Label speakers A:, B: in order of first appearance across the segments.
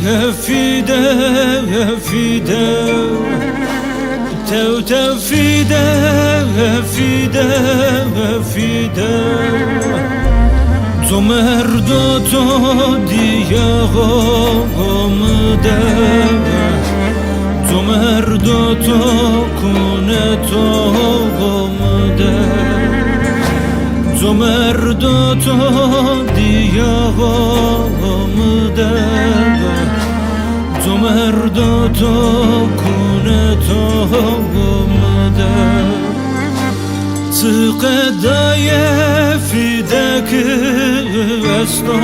A: فيده فيده تو فيده فيده فيده تو مرد تو دیگم ده تو مرد تو کنه تو گمده تو مرد تو دیگم ده تو مرد تو کنه تو گمده تقدای فیدک استا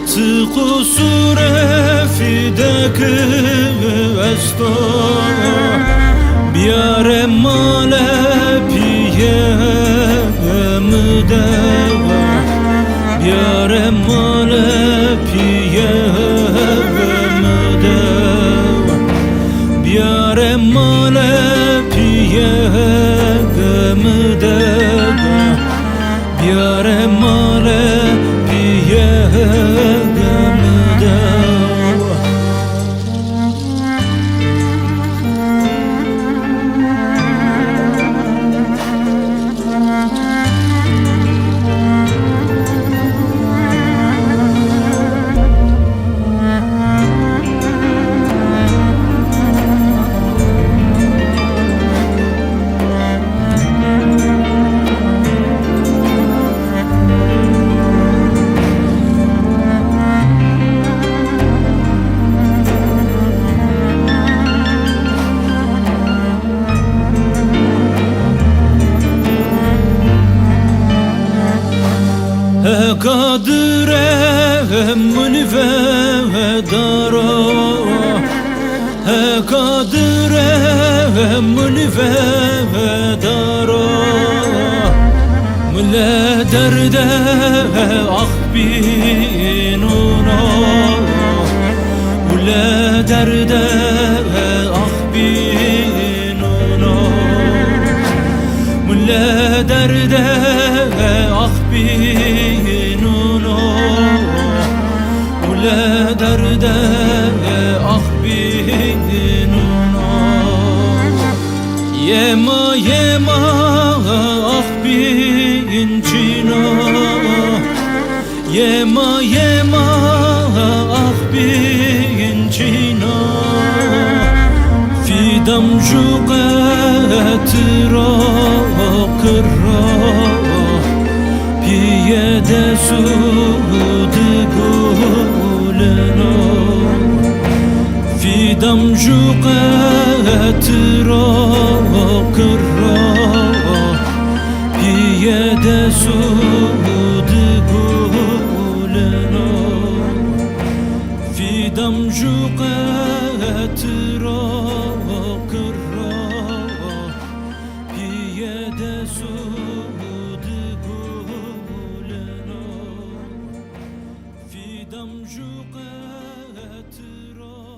A: تقصور فیدک استا بیار مال پیه مده بیار مال پیه مده بیار مال پیه مده بیار مال پیه مده قادر منو دارا قادر منو دارا ملا درد اخبينونا ولا درد اخبينونا ملا درد اخبينونا ولا درد اخبينونا يما يما اخبينچينا يما يما اخبينچينا في دمجوقت را قرا پیده سود گلنا في دمجوقت را قرا پیده سود گلنا في دمجوقت را قرا پیده سود گلنا في دمجوقت را